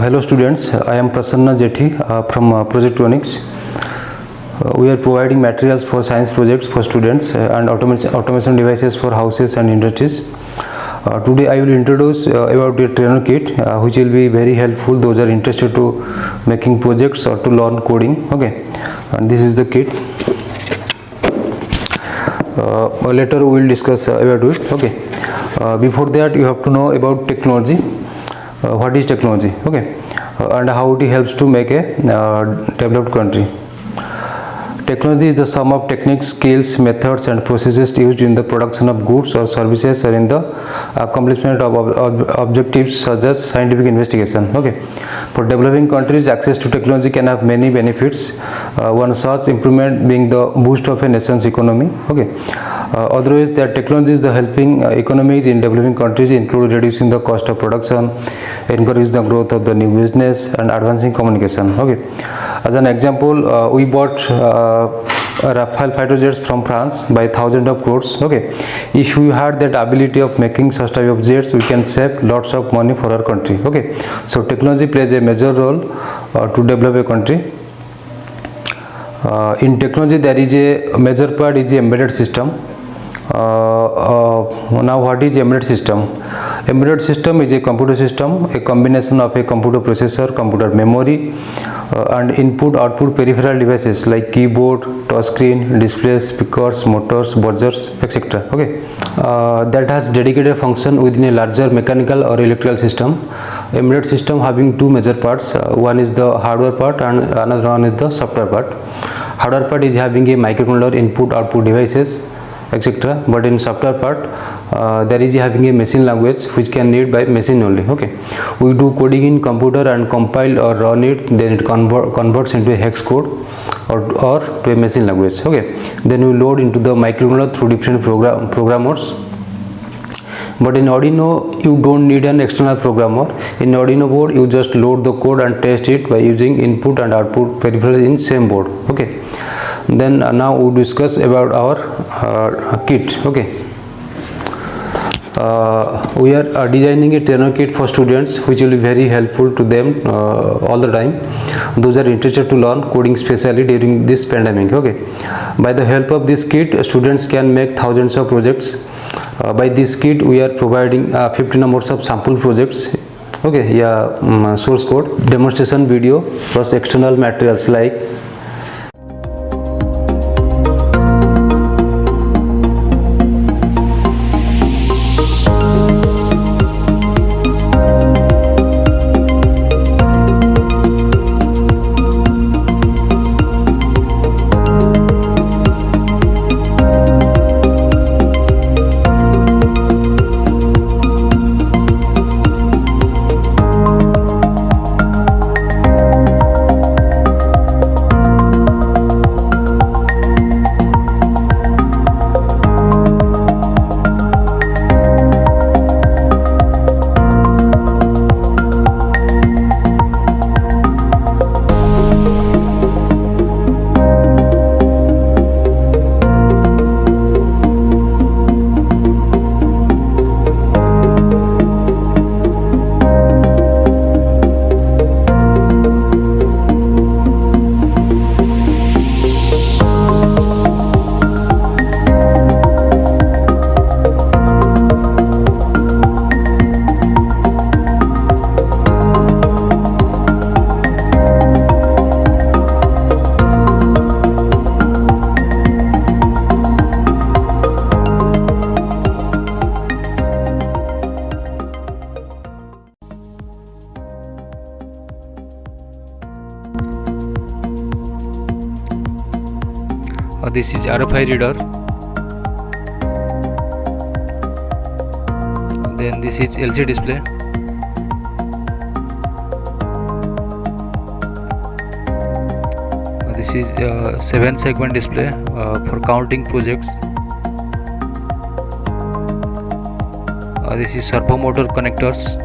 Hello students, I am Prasanna Jethi from Projectronics. We are providing materials for science projects for students and automation devices for houses and industries. Today I will introduce about the trainer kit which will be very helpful those are interested to making projects or to learn coding. Okay, and this is the kit. Later we will discuss about it. Okay, before that you have to know about technology. What is technology? Okay, and how it helps to make a developed country. Technology is the sum of techniques, skills, methods and processes used in the production of goods or services or in the accomplishment of objectives such as scientific investigation. Okay, for developing countries, access to technology can have many benefits. One such improvement being the boost of a nation's economy. Okay, otherwise that technology is the helping economies in developing countries include reducing the cost of production, encourage the growth of the new business and advancing communication. Okay, as an example, we bought Rafale fighter jets from France by thousands of crores. Okay, if we had that ability of making such type of jets, we can save lots of money for our country. Okay, so technology plays a major role to develop a country. In technology, there is a major part is the embedded system. Now what is embedded system? Embedded system is a computer system, a combination of a computer processor, computer memory and input-output peripheral devices like keyboard, touchscreen, displays, speakers, motors, buzzers, etc. Okay, that has dedicated function within a larger mechanical or electrical system. Embedded system having two major parts. One is the hardware part and another one is the software part. Hardware part is having a microcontroller, input-output devices, etc. But in software part, there is having a machine language which can read by machine only. Okay, we do coding in computer and compile or run it, then it converts into a hex code or to a machine language. Okay, then we load into the microcontroller through different programmers. But in Arduino, you don't need an external programmer. In Arduino board, you just load the code and test it by using input and output peripherals in same board. Okay, then now we discuss about our kit. Okay, we are designing a trainer kit for students which will be very helpful to them all the time. Those are interested to learn coding, especially during this pandemic. Okay, by the help of this kit, students can make thousands of projects. By this kit, we are providing 50 numbers of sample projects. Okay, yeah, source code, demonstration video plus external materials like this is RFI reader, then this is LCD display, this is 7-segment display for counting projects, this is servo motor connectors,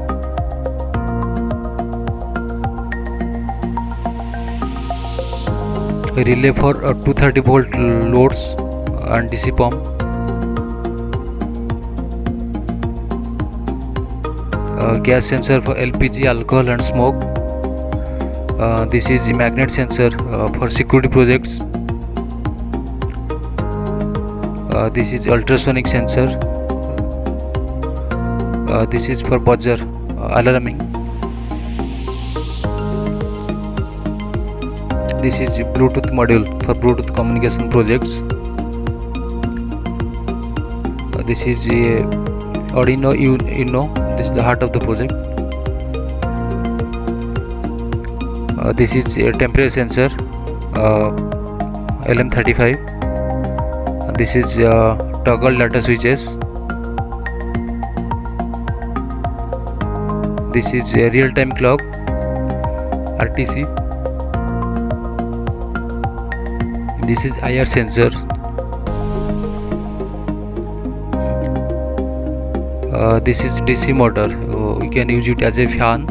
a relay for 230 volt loads and DC pump, gas sensor for LPG, alcohol and smoke, This is the magnet sensor for security projects. This is ultrasonic sensor. This is for buzzer alarming. This is Bluetooth module for Bluetooth communication projects. This is Arduino Uno. This is the heart of the project. This is a temperature sensor LM35. This is toggle data switches. This is a real-time clock RTC. This is IR sensor. This is DC motor. You can use it as a fan.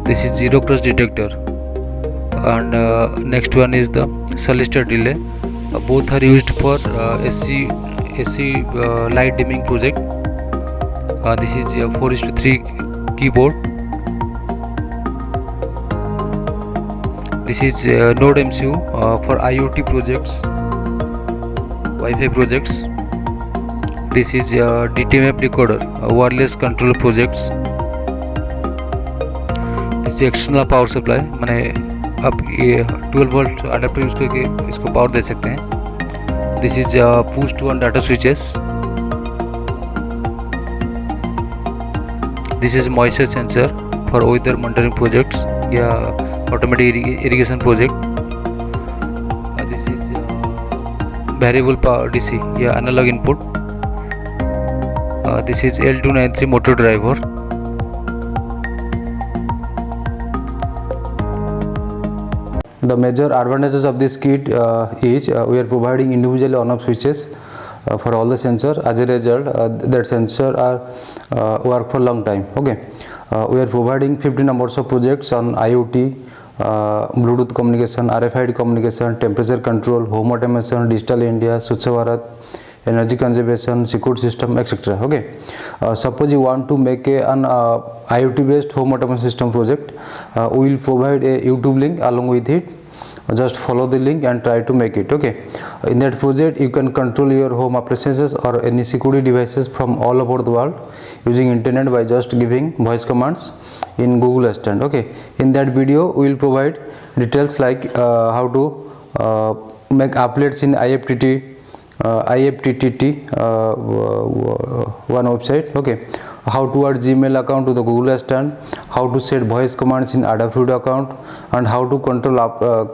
This is zero cross detector. And next one is the solicitor relay. Both are used for AC light dimming project. This is a 4:3 keyboard. This is Node MCU for IoT projects, Wi-Fi projects. This is DTMF decoder, wireless control projects. This is external power supply, माने आप ये 12 volt adapter use करके इसको power दे सकते हैं. This is push to on data switches. This is moisture sensor for weather monitoring projects या automatic irrigation project. This is variable power DC या analog input. This is L293 motor driver. The major advantages of this kit is we are providing individually on-off switches for all the sensor. As a result, that sensor are work for long time. Okay, we are providing 50 numbers of projects on IoT, Bluetooth communication, RFID communication, temperature control, home automation, digital India, Swachh Bharat, energy conservation, security system, etc. Okay, suppose you want to make an IoT based home automation system project, we will provide a YouTube link along with it. Just follow the link and try to make it. Okay, in that project you can control your home appliances or any security devices from all over the world using internet by just giving voice commands in Google Assistant. Okay, in that video we will provide details like how to make applets in IFTTT one website. Okay, how to add Gmail account to the Google Assistant, how to set voice commands in Adafruit account, and how to control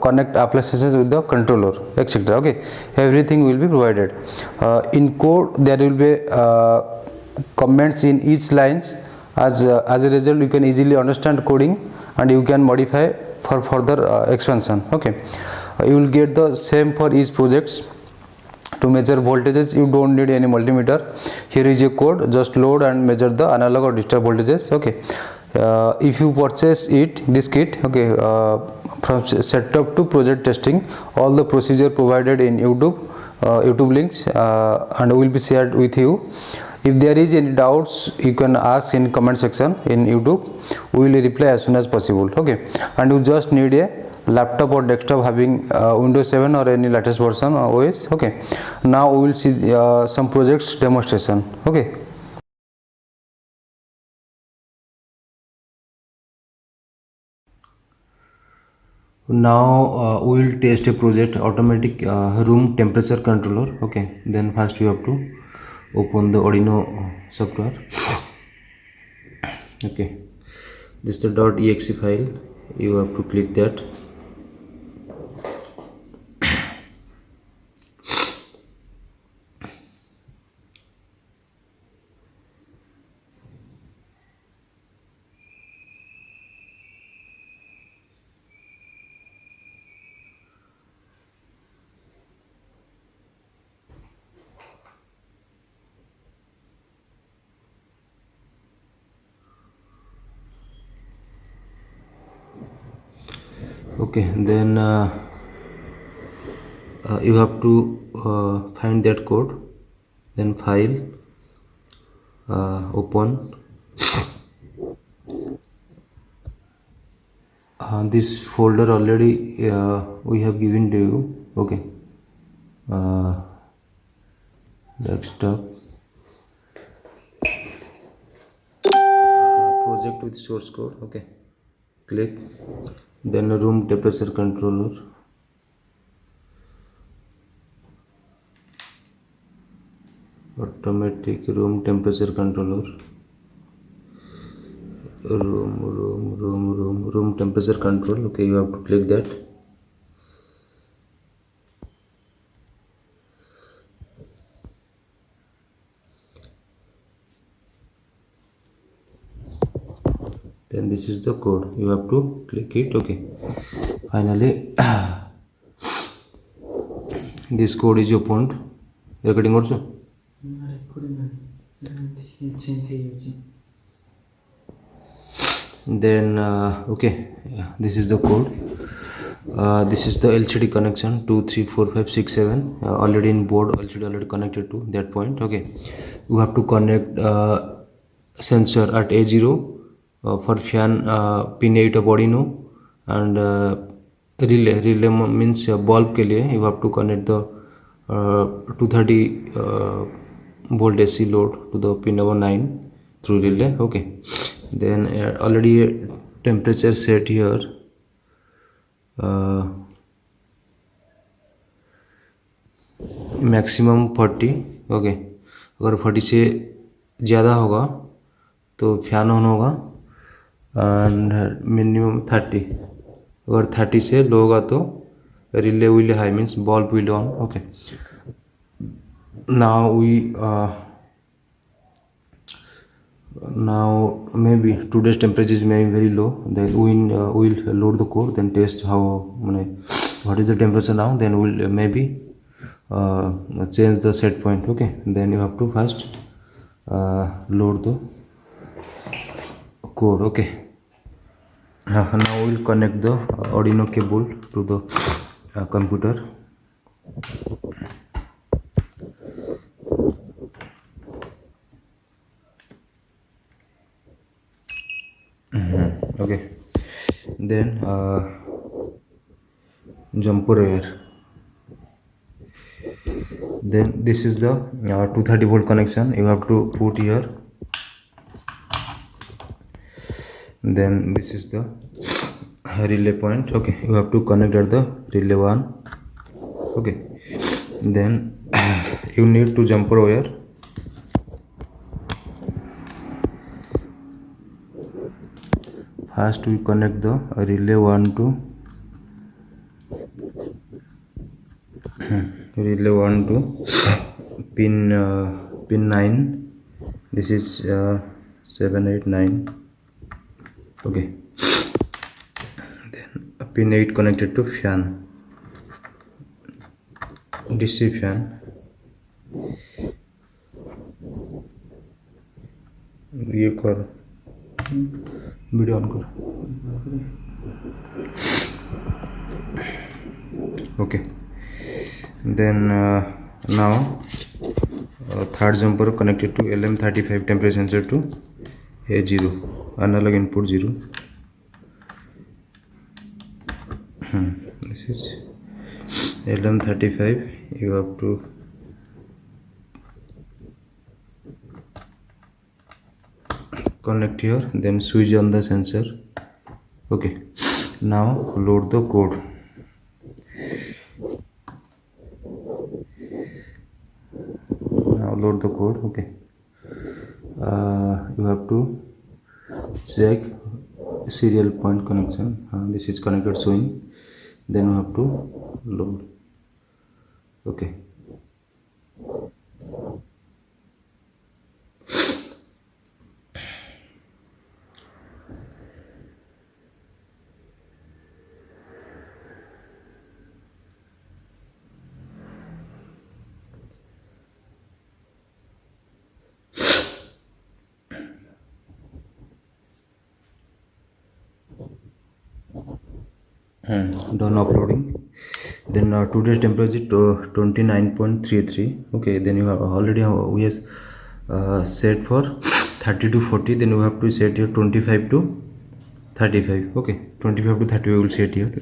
connect appliances with the controller, etc. Okay, everything will be provided. In code there will be comments in each lines. As a result, you can easily understand coding and you can modify for further expansion. Okay, you will get the same for each projects. To measure voltages, you don't need any multimeter. Here is a code, just load and measure the analog or digital voltages. Okay, if you purchase this kit, okay, from setup to project testing, all the procedure provided in YouTube links and will be shared with you. If there is any doubts, you can ask in comment section in YouTube. We will reply as soon as possible. Okay, and you just need a laptop or desktop having Windows 7 or any latest version OS. Okay, now we will see some projects demonstration. Okay, now we will test a project automatic room temperature controller. Okay, then first you have to open the Arduino software. Okay, this is the .exe file. You have to click that. Okay, then you have to find that code, then file, open, This folder already we have given to you. Okay, desktop, project with source code. Okay, click, then room temperature controller, automatic room temperature controller, room temperature control. Okay, you have to click that. Then this is the code, you have to click it. Okay, finally this code is opened. Recording also. Then okay, yeah, this is the code. This is the LCD connection 2 3 4 5 6 7 already in board. LCD already connected to that point. Okay, you have to connect sensor at A0 for fan pin 8 of Arduino, and relay means bulb के लिए you have to connect the 230 volt AC load to the pin number 9 through relay. Okay, then already temperature set here. Maximum 40. Okay, अगर 40 से ज़्यादा होगा तो fan on होगा, and minimum 30. अगर 30 से लो होगा तो relay will high means bulb will on. Okay, now maybe today's temperature is maybe very low, then we'll load the code, then test how what is the temperature now, then we'll maybe change the set point. Okay, then you have to first load the code. Okay, now we'll connect the Arduino cable to the computer. Okay, then jumper wire. Then this is the 230 volt connection you have to put here. Then this is the relay point. Okay, you have to connect at the relay 1. Okay, then you need to jumper wire. First we connect the relay 1 to relay 1 to pin 9. This is 7 8 9. Okay, then pin 8 connected to fan, DC fan. ये कर video on कर. Okay, then now third jumper connected to LM35 temperature sensor to A0, analog input 0. This is LM35. You have to connect here, then switch on the sensor. Okay, now load the code. Load the code. Okay, you have to check serial point connection. This is connected showing, then you have to load. Okay, done uploading. Then today's temperature 29.33. okay, then you have already we have set for 30 to 40, then we have to set here 25 to 35. Okay, 25 to 35 we will set here.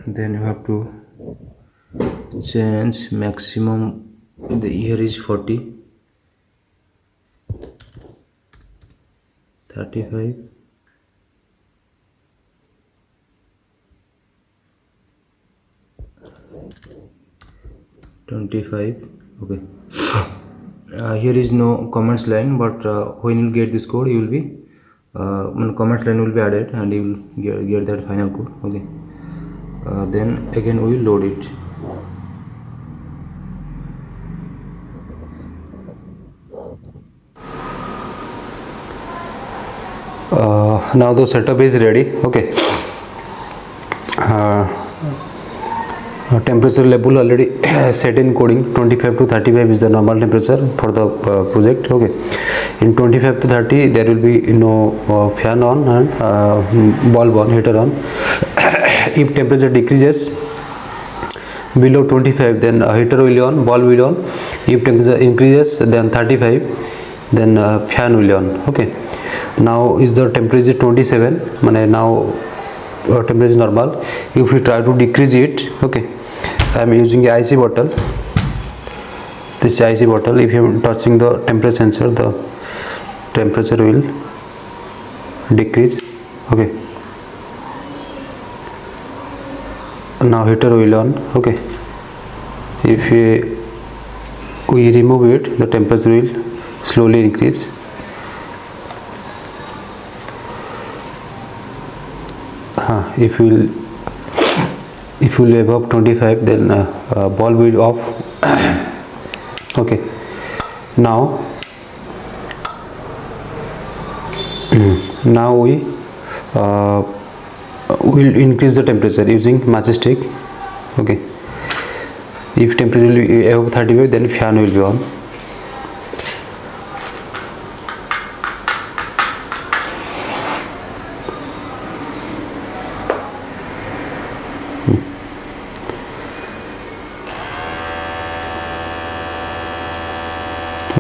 Then you have to change maximum, the here is 40, 35, 25. Okay, here is no comments line, but when you get this code, you will be comment line will be added and you will get that final code. Okay, then again we will load it. Now the setup is ready. Okay, temperature level already set in coding. 25 to 35 is the normal temperature for the project. Okay, in 25 to 30 there will be no fan on and bulb on, heater on. If temperature decreases below 25, then heater will be on, bulb will be on. If temperature increases then 35, then fan will be on. Okay, now is the temperature 27, now temperature is normal. If we try to decrease it, okay, I am using a IC bottle. This IC bottle, if you are touching the temperature sensor, the temperature will decrease. Okay, now heater will on. Okay, if we remove it, the temperature will slowly increase. If you will above 25, then bulb will off. Okay, now we will increase the temperature using matchstick. Okay, if temperature will be above 35, then fan will be on.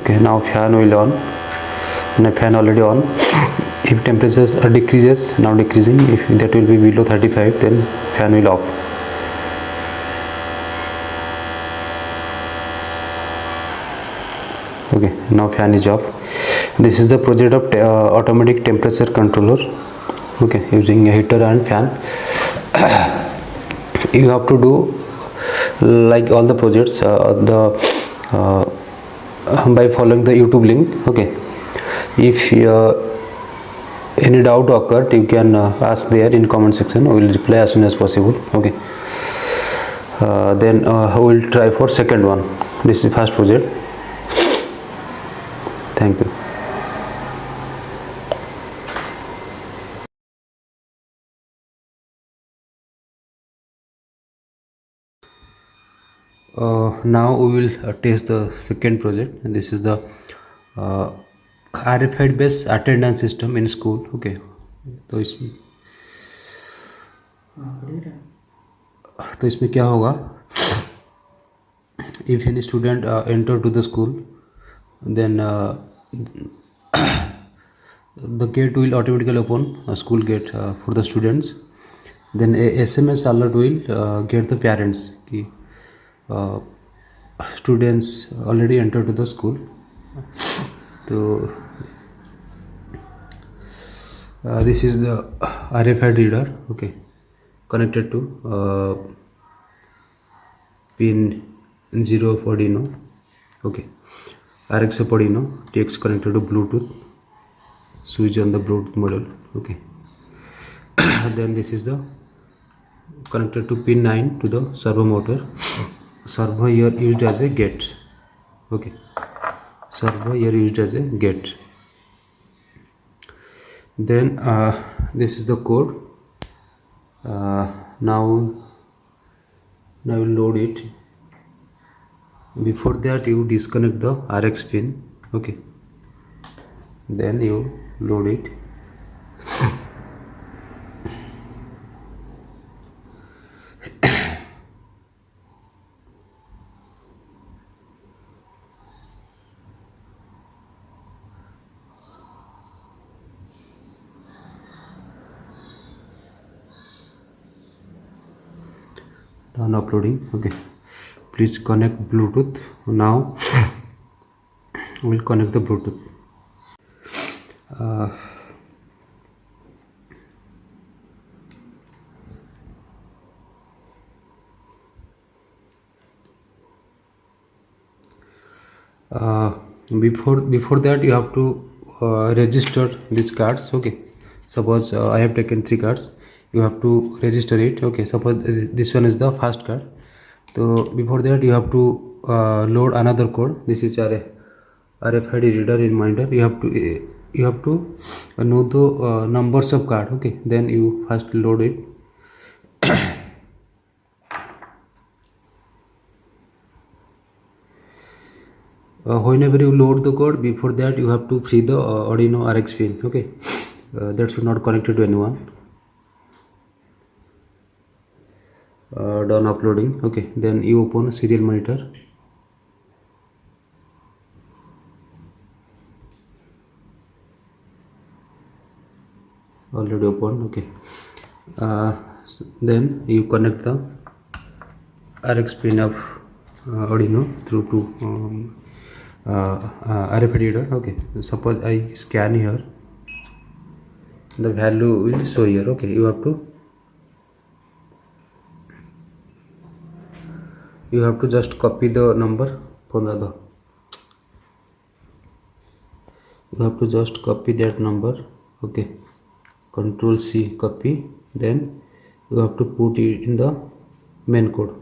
Okay, now fan will on, and fan already on. If temperatures are decreases, now decreasing. If that will be below 35, then fan will off. Okay, now fan is off. This is the project of automatic temperature controller. Okay, using a heater and fan. You have to do like all the projects by following the YouTube link. Okay, if any doubt occurred, you can ask there in comment section. We will reply as soon as possible. Okay, then we will try for second one. This is first project. Thank you. Now we will test the second project, and this is the RFID based attendance system in school. Okay, तो इसमें क्या होगा, if any student enter to the school, then the gate will automatically open, a school gate for the students. Then a SMS alert will get the parents कि students already entered to the school. So this is the RFID reader. Okay, connected to pin 0 of Arduino. Okay, RX of Arduino, TX connected to Bluetooth, switch on the Bluetooth model. Okay, then this is the connected to pin 9 to the servo motor. Servo here used as a gate. Okay, servo here used as a gate. Then this is the code. Now load it. Before that, you disconnect the RX pin. Okay, then you load it. done uploading. Okay, please connect Bluetooth. Now we'll connect the Bluetooth. Before that you have to register these cards. Okay, suppose I have taken 3 cards, you have to register it. Okay, suppose this one is the first card, so before that you have to load another code. This is RFID reader in Minder. You have to know the numbers of card. Okay, then you first load it. Whenever you load the code, before that you have to free the Arduino RX pin. Okay, that should not connect to anyone. Done uploading. Okay, then you open serial monitor. Already open. Okay, then you connect the RX pin of Arduino through to RFID reader. Okay, suppose I scan here, the value will show here. Okay, you have to just copy the number for the you have to just copy that number. Okay, Control C, copy, then you have to put it in the main code.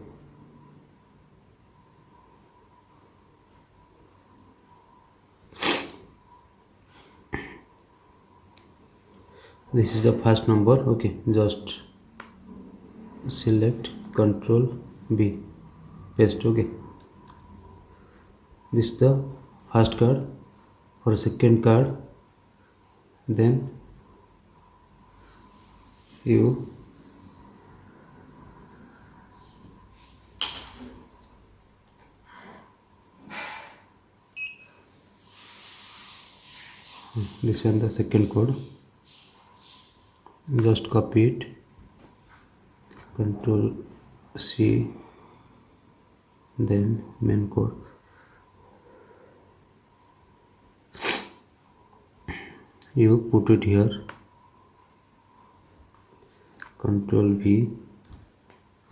This is the first number. Okay, just select, Control B, paste. Okay, this is the first card. For second card, then you this one, the second code, just copy it, Control C, then main code. You put it here, Control V.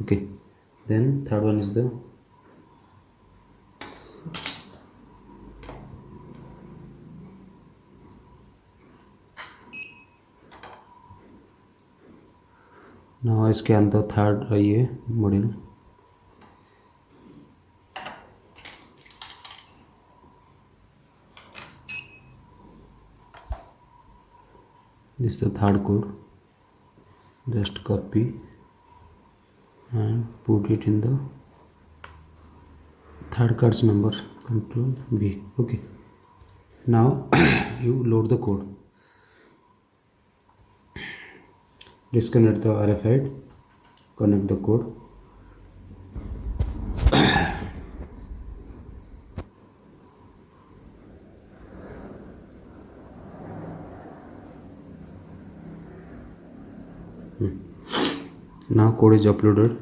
Okay, then third one is the now I scan the third IA module. This is the third code, just copy and put it in the third card's number, Control V. Okay, now you load the code. Disconnect the RFID, connect the code. Now code is uploaded.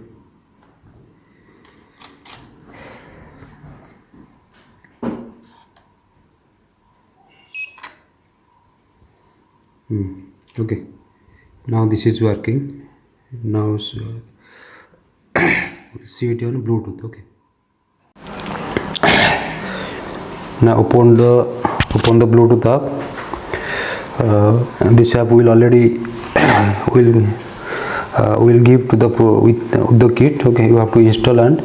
Okay, now this is working. Now see it on Bluetooth. Okay, now open the Bluetooth app. This app will already will give to the with the kit. Okay, you have to install and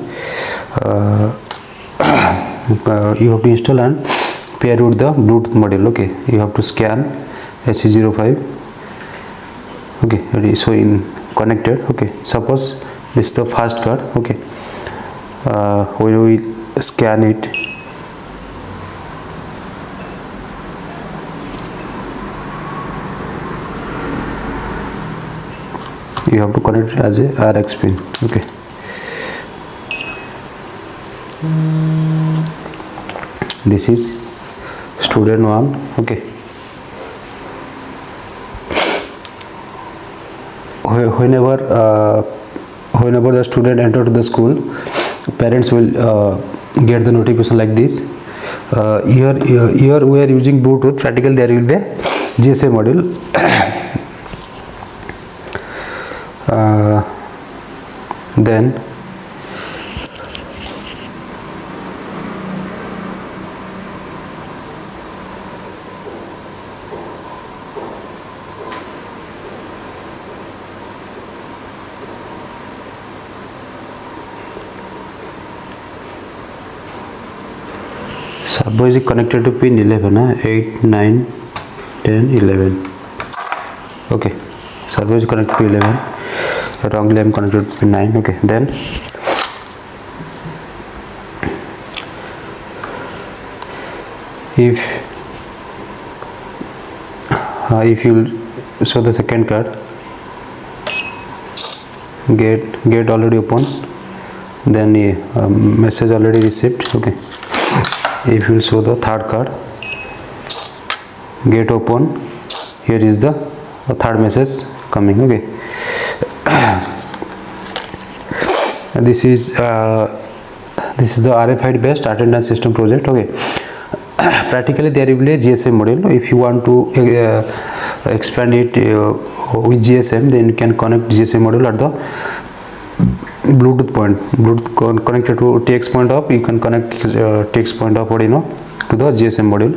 pair with the Bluetooth module. Okay, you have to scan SC05. Okay, ready, so in connected. Okay, suppose this is the first card. Okay, when we scan it, you have to connect it as a RX pin. Okay, this is student 1. Okay, whenever the student enter to the school, parents will get the notification like this. Here we are using Bluetooth. Practically there will be a GSM module. Then servo is connected to pin 11, 8, 9, 10, 11. Okay, servo is connected to 11. Wrongly I am connected to pin 9. Okay, then if you show the second card, get already open, then message already received. Okay, if you will show the third card, get open, here is the third message coming. Okay, this is the RFID based attendance system project. Okay, practically there will be a GSM module. If you want to expand it with GSM, then you can connect GSM module at the Bluetooth point. Bluetooth connected to TX point of, you can connect TX point of Arduino to the GSM module.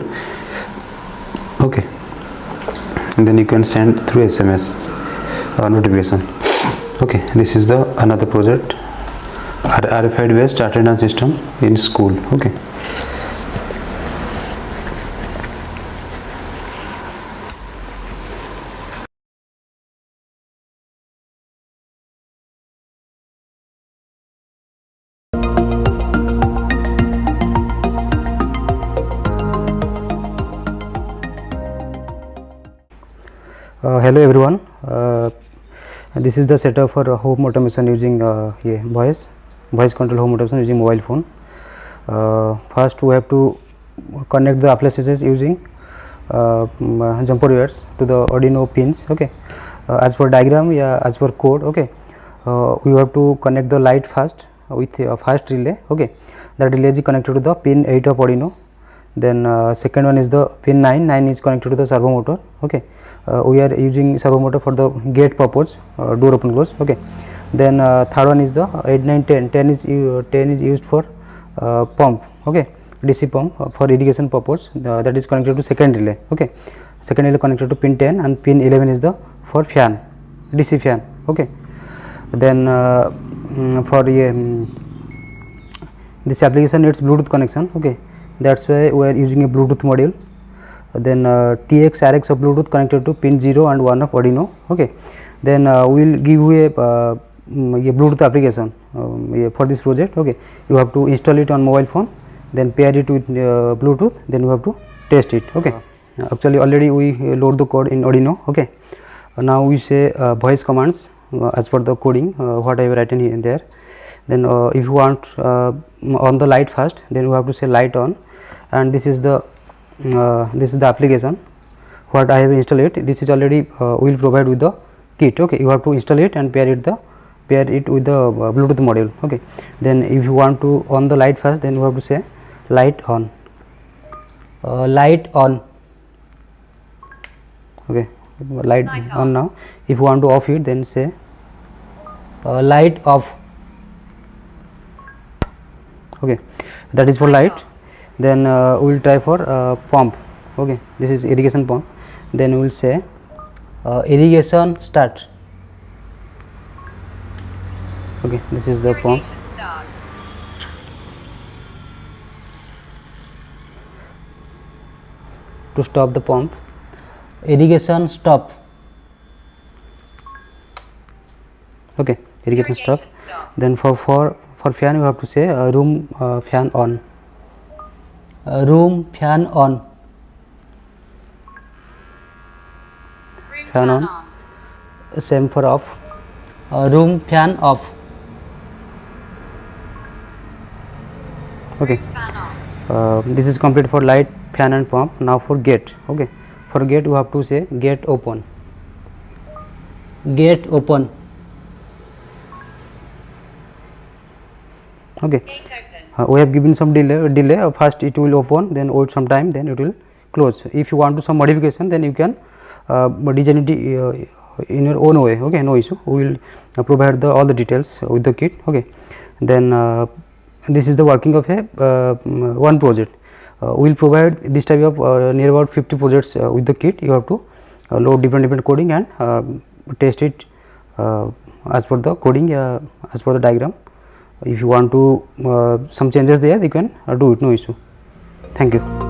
Okay, and then you can send through SMS notification. Okay, this is the another project, RFID based attendance system in school. Okay. Hello everyone, this is the setup for home automation using voice control home automation using mobile phone. First we have to connect the appliances using jumper wires to the Arduino pins. Okay, as per diagram, as per code. Okay, we have to connect the light first with a fast relay. Okay, that relay is connected to the pin 8 of Arduino. Then second one is the pin 9 is connected to the servo motor. Okay, we are using servo motor for the gate purpose, door open close. Okay, then third one is the 8, 9, 10 is used for pump. Okay, DC pump for irrigation purpose, that is connected to second relay. Okay, second relay connected to pin 10, and pin 11 is the for fan, DC fan. Okay, then for this application needs Bluetooth connection. Okay, that's why we are using a Bluetooth module. Then TX RX of Bluetooth connected to pin 0 and 1 of Arduino. Okay, then we will give you a Bluetooth application for this project. Okay, you have to install it on mobile phone, then pair it with Bluetooth, then you have to test it. Okay, actually already we load the code in Arduino. Okay, now we say voice commands as per the coding what I have written here and there. Then if you want on the light first, then you have to say light on, and this is the application what I have installed it. This is already will provide with the kit. Okay, you have to install it and pair it with the Bluetooth module. Okay, then if you want to on the light first, then you have to say light on. Okay, light on now. If you want to off it, then say light off. Okay, that is for light. Then we will try for pump. Okay, this is irrigation pump. Then we will say irrigation start. Okay, this is the pump. To stop the pump, irrigation stop. Okay, irrigation stop. Then for fan, you have to say room fan on. Room fan on. Fan on. Same for off. Room fan off. Okay, this is complete for light, fan and pump. Now for gate. Okay, for gate you have to say gate open. Gate open. Okay, we have given some delay. First it will open, then wait some time, then it will close. If you want to some modification, then you can design it in your own way. Okay, no issue. We will provide all the details with the kit. Okay, then this is the working of a one project. We will provide this type of near about 50 projects with the kit. You have to load different coding and test it as per the coding, as per the diagram. If you want to some changes there, you can do it, no issue. Thank you.